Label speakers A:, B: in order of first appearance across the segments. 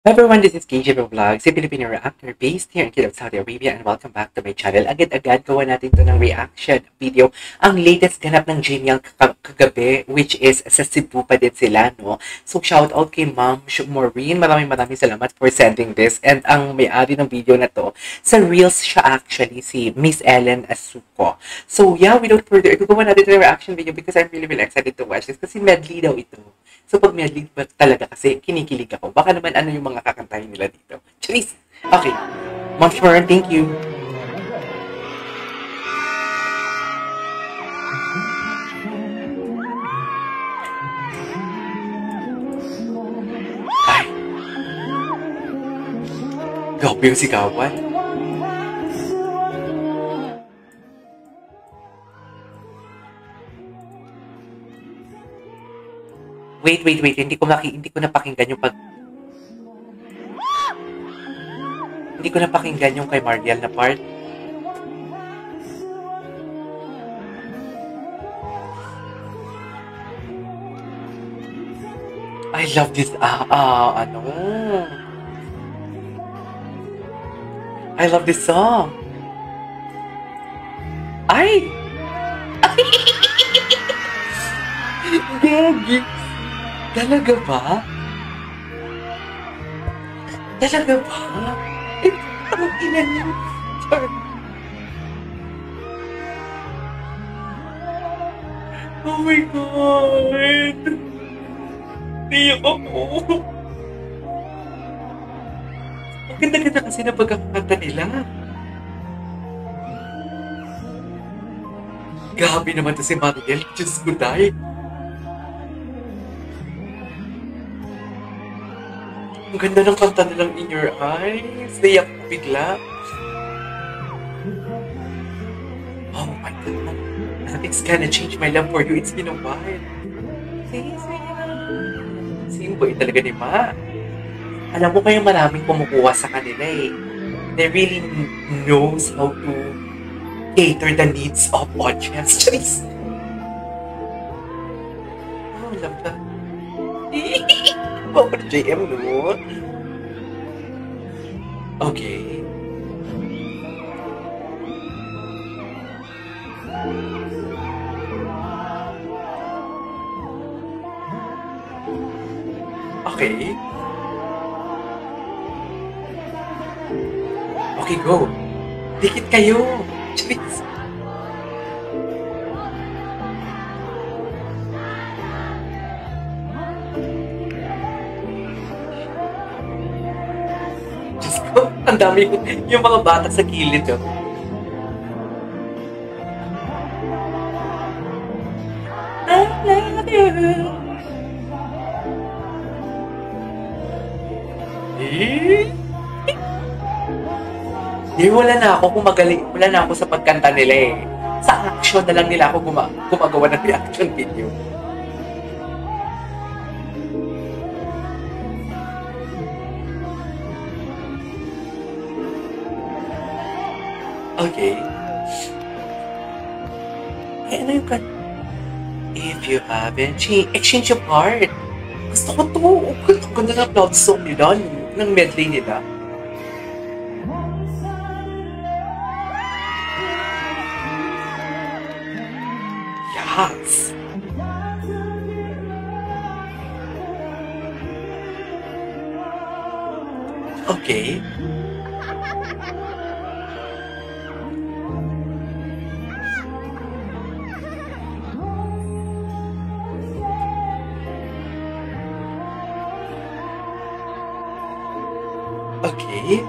A: Hi everyone, this is KJ Vlogs, a Filipino reactor based here in Kingdom, Saudi Arabia, and welcome back to my channel. Agad-agad gawa natin ito ng reaction video. Ang latest ganap ng Genial kagabi, which is sa Cebu pa din sila, no? So shout out kay Ma'am Maureen. Maraming salamat for sending this. And ang may-ari ng video na to, sa Reels siya actually, si Miss Ellen Asuko. So yeah, without further ado, gawa natin ito ng reaction video because I'm really excited to watch this kasi medley daw ito. So pag medley talaga kasi kinikilig ako. Baka naman ano yung mga kakantahin nila dito. Charis! Okay. Ma'am Sharon, thank you. Ay. Grabe yung sigawan. Wait. Hindi ko napakinggan yung Hindi ko napakinggan yung kay Mariel na part. I love this, I love this song. Ay! Gagi! Talaga ba? Talaga ba? Ang ina niyo. Oh my God! Tiyak ako. Ang ganda-ganda kasi na pagkakanta nila. Grabe naman to si Mariel. Diyos ko dahil. Ang ganda ng kanta nilang In Your Eyes. Naiyak ko bigla. Oh my God. It's gonna change my love for you. It's been a while. Sino ba talaga ni Ma? Alam mo kaya maraming kumukuha sa kanila eh. They really knows how to cater the needs of audience. Charis! Oh, love that. Baka na JM, no? Okay. Okay. Okay, go. Dikit kayo. Charis. Ang dami yung mga bata sa kilid, oh. I love you. Wala na ako kung magaling. Wala na ako sa pagkanta nila eh. Sa action na lang nila ako gumagawa ng reaction video. Okay. Eh, ano yung If you haven't exchange your part. Gusto ko to. Ang ganda ng love song nila, ng medley nila. Yes. Okay. Okay.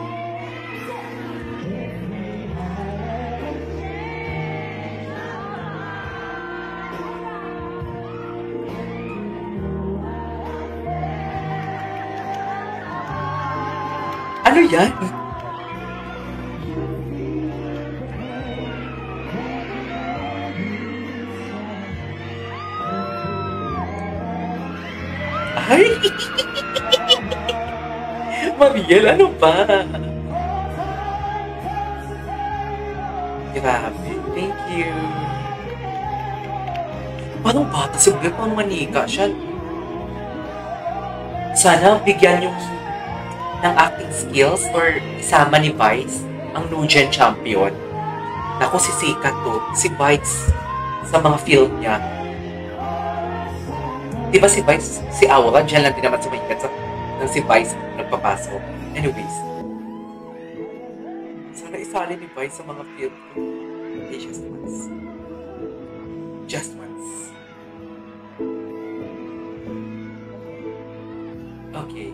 A: Ano yan? Ay! Mariel, ano ba? Grabe. Thank you. Parang bata si Blair, parang manika siya. Sana bigyan yung ng acting skills or isama ni Vice ang Nugen champion. Naku, si Sika to. Si Vice sa mga film niya. Di ba si Vice, si Aura, dyan lang din naman sumikat sa nang si Vice nagpapasok. Anyways, sana isali ni Vice sa mga film ko. Okay, just once. Just once. Okay.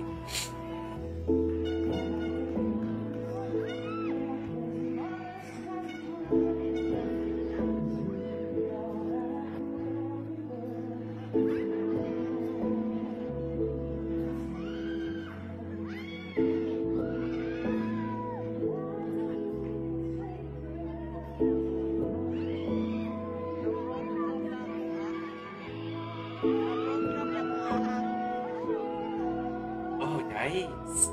A: Oh, nice.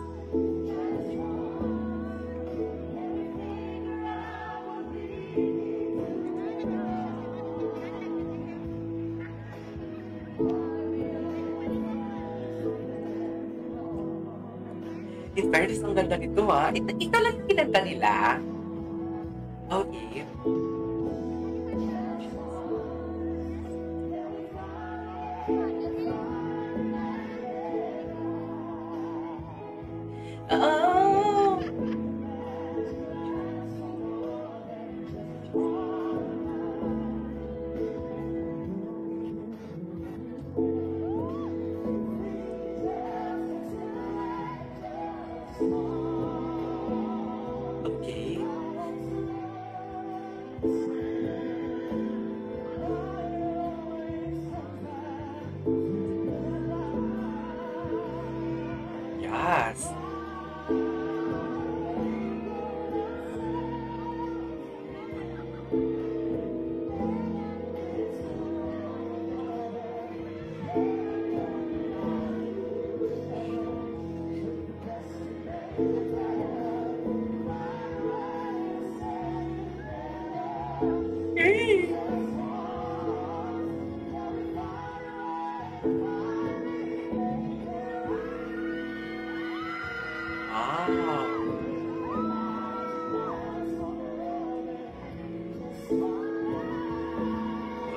A: In fairness, ang ganda nito ha. Ito lang yung kinanta nila. Okay. Oh! Okay. Yes.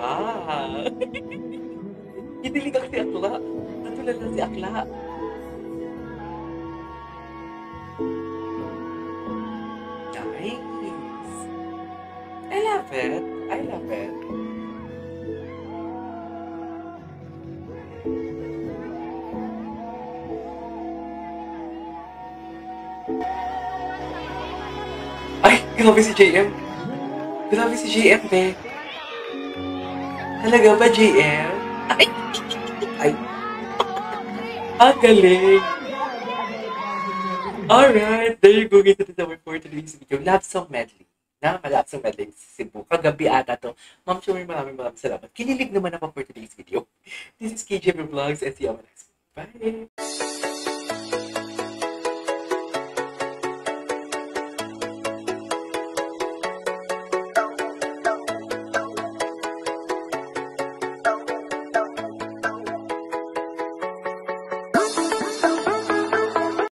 A: Wow! Kinilig ako si Akla. Natulala si Akla. Nice! I love it. I love it. Ay, grabe si JM. Grabe si JM, be. Talaga ba, JM? Ay! Ay! Ang galing! Alright, there you go. Ito na for today's video. Love Song Medley. Love Song Medley sa Cebu. Kagabi ata to. Ma'am Chumir, maraming salamat. Kinilig naman ako for today's video. This is KJ Vlogs and see you on the next one. Bye!